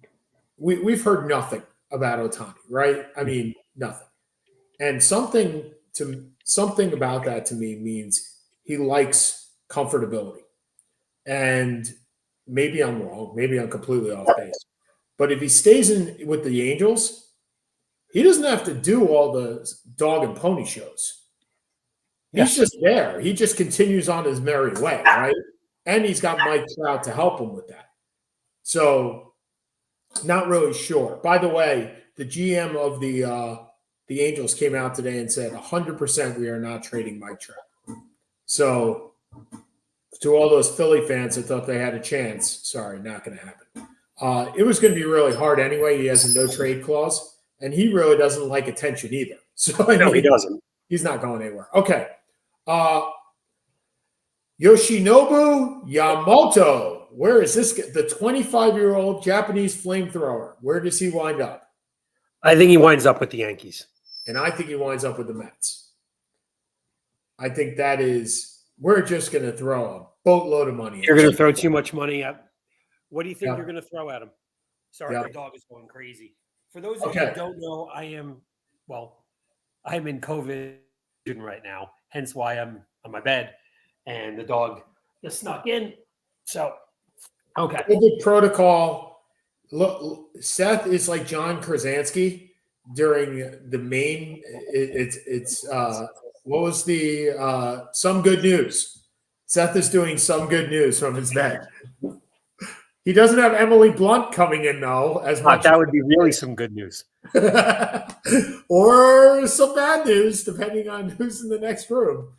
– we've heard nothing about Ohtani, right? I mean, nothing. And something about that to me means he likes – comfortability. And maybe I'm wrong. Maybe I'm completely off base. But if he stays in with the Angels, he doesn't have to do all the dog and pony shows. He's just there. He just continues on his merry way, right? And he's got Mike Trout to help him with that. So not really sure. By the way, the GM of the Angels came out today and said 100% we are not trading Mike Trout. So to all those Philly fans that thought they had a chance, sorry, not going to happen. It was going to be really hard anyway. He has a no-trade clause, and he really doesn't like attention either. So no, he doesn't. He's not going anywhere. Okay. Yoshinobu Yamamoto. Where is this? The 25-year-old Japanese flamethrower. Where does he wind up? I think he winds up with the Yankees. And I think he winds up with the Mets. I think that is... We're just going to throw a boatload of money. You're going to throw too much money at. What do you think you're going to throw at him? Sorry, my dog is going crazy. For those of you who don't know, I'm in COVID right now, hence why I'm on my bed, and the dog just snuck in. So, okay. COVID protocol. Look, Seth is like John Krasinski during the main. It's what was the some good news? Seth is doing some good news from his bed. He doesn't have Emily Blunt coming in though as much, That would be really some good news. or some bad news depending on who's in the next room.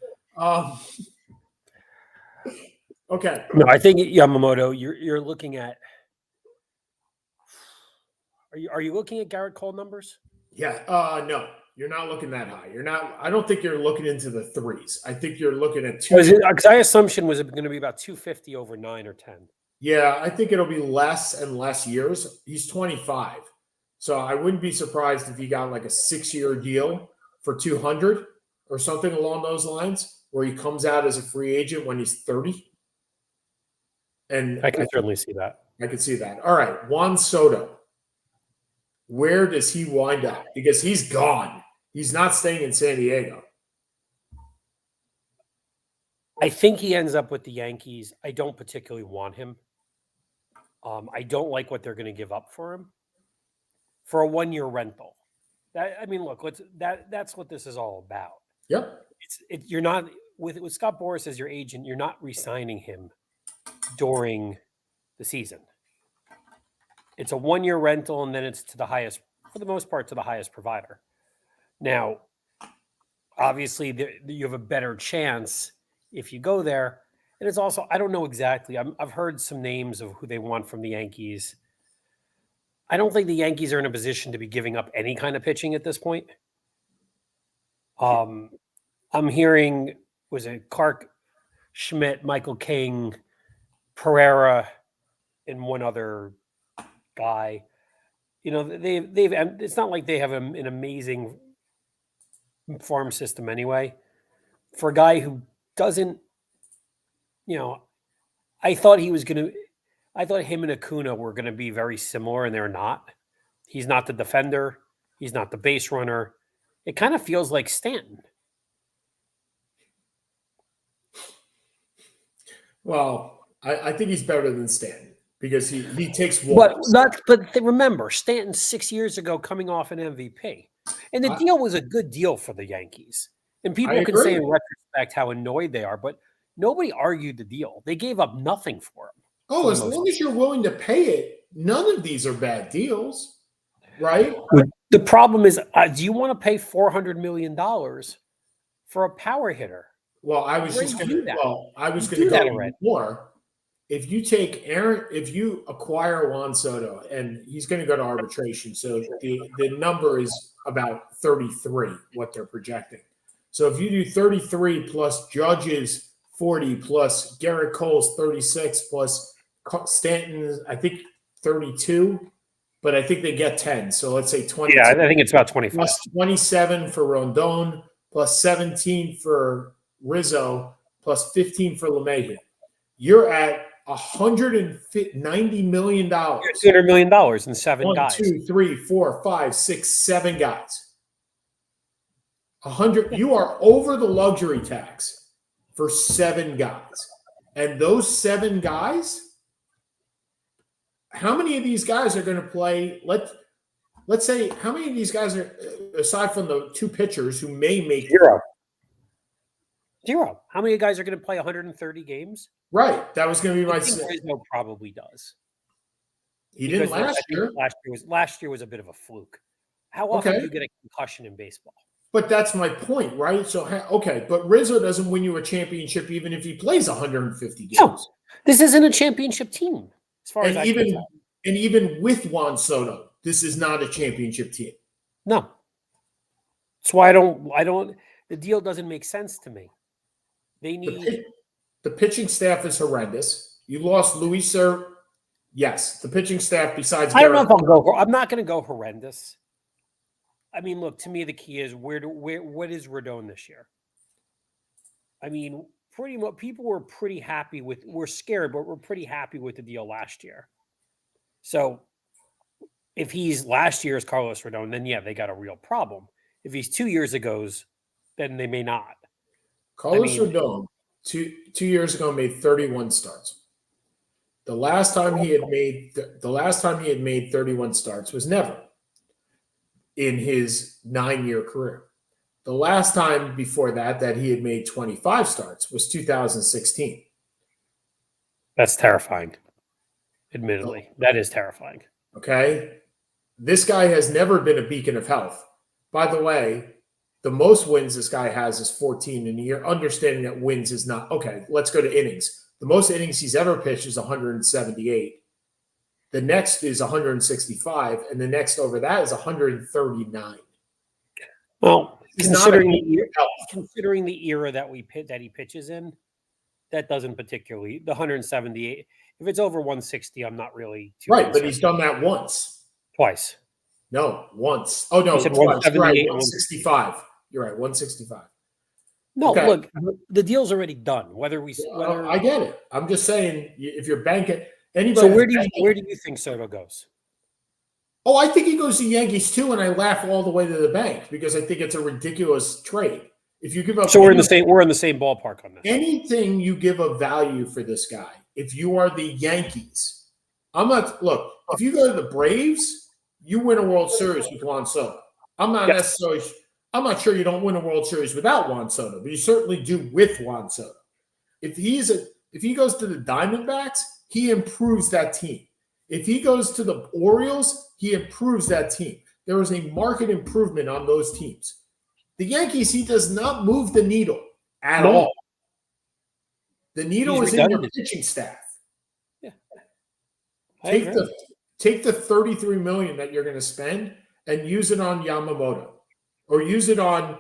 Okay. No, I think Yamamoto. You're looking at. Are you looking at Garrett Cole numbers? Yeah. No, you're not looking that high. You're not. I don't think you're looking into the threes. I think you're looking at two. Because my assumption was going to be about 250 over 9 or 10. Yeah, I think it'll be less and less years. He's 25. So I wouldn't be surprised if he got like a 6-year deal for 200 or something along those lines, where he comes out as a free agent when he's 30. And I can certainly see that. I could see that. All right, Juan Soto. Where does he wind up? Because he's gone. He's not staying in San Diego. I think he ends up with the Yankees. I don't particularly want him. I don't like what they're going to give up for him for a 1-year rental. That's what this is all about. Yep. You're not with Scott Boras as your agent. You're not re-signing him during the season. It's a 1-year rental, and then it's to the highest, for the most part, to the highest provider. Now, obviously, you have a better chance if you go there. And it's also, I don't know exactly. I've heard some names of who they want from the Yankees. I don't think the Yankees are in a position to be giving up any kind of pitching at this point. I'm hearing, was it Clark Schmidt, Michael King, Pereira, and one other guy. They've it's not like they have an amazing farm system anyway. For a guy who doesn't, I thought him and Acuna were going to be very similar, and they're not. He's not the defender. He's not the base runner. It kind of feels like Stanton. Well, I think he's better than Stanton because he takes walks. But remember, Stanton 6 years ago coming off an MVP. And the deal was a good deal for the Yankees. And people can say in retrospect how annoyed they are, but nobody argued the deal. They gave up nothing for him. Oh, as long as you're willing to pay it, none of these are bad deals, right? The problem is, do you want to pay $400 million for a power hitter? Well, I was going to go more. If you acquire Juan Soto, and he's going to go to arbitration, so the number is about 33, what they're projecting. So if you do 33 plus Judge's 40 plus Garrett Cole's 36 plus Stanton's, I think 32, but I think they get 10. So let's say 20. Yeah, I think it's about 25. Plus 27 for Rondon, plus 17 for Rizzo, plus 15 for LeMahieu. You're at $190 million. $200 million in 7 guys. 1, 2, 3, 4, 5, 6, 7 guys. 100. You are over the luxury tax for 7 guys. And those 7 guys, how many of these guys are going to play? Let's say, how many of these guys are, aside from the 2 pitchers who may make Zero. How many guys are going to play 130 games? Right. That was going to be my. Rizzo probably does. He didn't last year. Last year was a bit of a fluke. How often do you get a concussion in baseball? But that's my point, right? So, but Rizzo doesn't win you a championship even if he plays 150 games. No, this isn't a championship team. As far as even with Juan Soto, this is not a championship team. No. That's why I don't. The deal doesn't make sense to me. They need the pitching staff is horrendous. You lost Luis. Yes, the pitching staff. Besides, I don't know if I'll go. I'm not going to go horrendous. I mean, look. To me, the key is what is Rodon this year? I mean, pretty much people were pretty happy with. We're scared, but we're pretty happy with the deal last year. So, if he's last year's Carlos Rodon, then yeah, they got a real problem. If he's 2 years ago's, then they may not. Carlos Rodon, two years ago, made 31 starts. The last time he had made 31 starts was never in his 9-year career. The last time before that he had made 25 starts was 2016. That's terrifying. Admittedly, that is terrifying. Okay. This guy has never been a beacon of health. By the way, the most wins this guy has is 14 in a year, understanding that wins is not okay. Let's go to innings. The most innings he's ever pitched is 178. The next is 165, and the next over that is 139. Well, He's considering the era that he pitches in, that doesn't particularly the 178. If it's over 160, I'm not really too right, concerned. but he's done that Twice. No, once. Oh no, You said twice. You're right, 165. You're right, 165. No, Okay. look, the deal's already done. I get it. I'm just saying, if you're banking anybody. So where do you think Soto goes? Oh, I think he goes to the Yankees too, and I laugh all the way to the bank because I think it's a ridiculous trade. If you give up, so we're in the same ballpark on this. Anything you give a value for this guy, if you are the Yankees, I'm not. Look, if you go to the Braves, you win a World Series with Juan Soto. I'm not sure you don't win a World Series without Juan Soto, but you certainly do with Juan Soto. If he goes to the Diamondbacks, he improves that team. If he goes to the Orioles, he improves that team. There is a market improvement on those teams. The Yankees, he does not move the needle at all. The needle is in your pitching staff. Yeah. Take the $33 million that you're going to spend and use it on Yamamoto, or use it on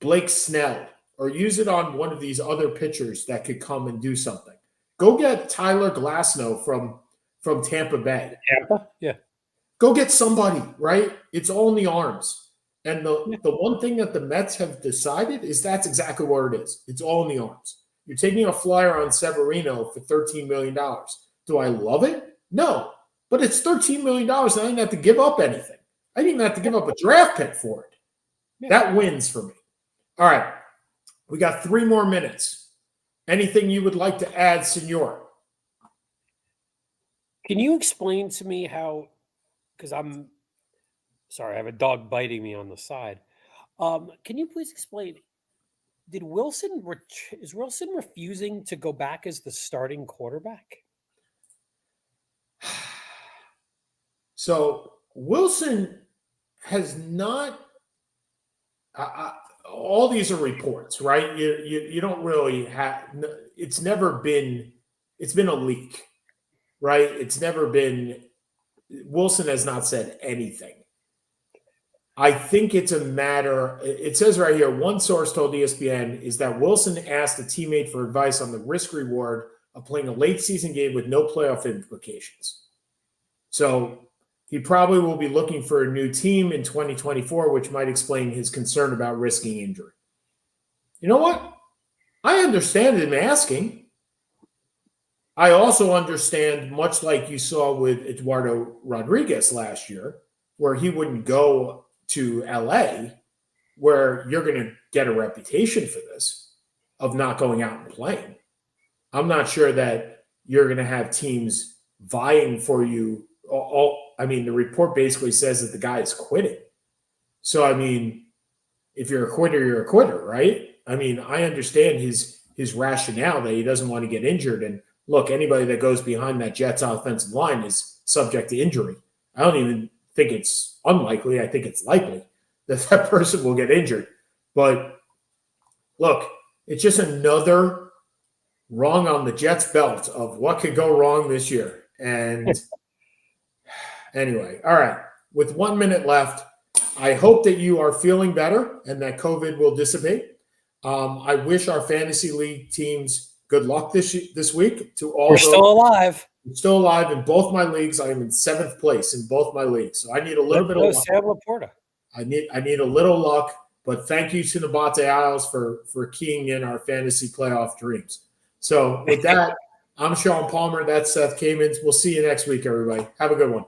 Blake Snell, or use it on one of these other pitchers that could come and do something. Go get Tyler Glasnow from Tampa Bay. Tampa? Yeah. Go get somebody, right? It's all in the arms. And the one thing that the Mets have decided is that's exactly what it is. It's all in the arms. You're taking a flyer on Severino for $13 million. Do I love it? No. But it's $13 million, and I didn't have to give up anything. I didn't even have to give up a draft pick for it. Yeah. That wins for me. All right. We got 3 more minutes. Anything you would like to add, Senor? Can you explain to me how, because I'm sorry, I have a dog biting me on the side. Can you please explain, is Wilson refusing to go back as the starting quarterback? So Wilson has not all these are reports, right? You don't really have, it's been a leak, right? It's never been, Wilson has not said anything. I think it's a matter, it says right here, one source told ESPN is that Wilson asked a teammate for advice on the risk reward of playing a late season game with no playoff implications. So he probably will be looking for a new team in 2024, which might explain his concern about risking injury. You know what? I understand him asking. I also understand, much like you saw with Eduardo Rodriguez last year, where he wouldn't go to LA, where you're going to get a reputation for this, of not going out and playing. I'm not sure that you're going to have teams vying for you. The report basically says that the guy is quitting. So, if you're a quitter, you're a quitter, right? I understand his rationale that he doesn't want to get injured. And look, anybody that goes behind that Jets offensive line is subject to injury. I don't even think it's unlikely. I think it's likely that person will get injured. But look, it's just another rung on the Jets' belt of what could go wrong this year. And anyway, all right. With 1 minute left, I hope that you are feeling better and that COVID will dissipate. I wish our fantasy league teams good luck this week. We're still alive. I'm still alive in both my leagues. I am in 7th place in both my leagues. So I need a little bit of luck. Sam Laporta. I need a little luck, but thank you to Nabate Isles for keying in our fantasy playoff dreams. So with that, I'm Sean Palmer. That's Seth Kamens. We'll see you next week, everybody. Have a good one.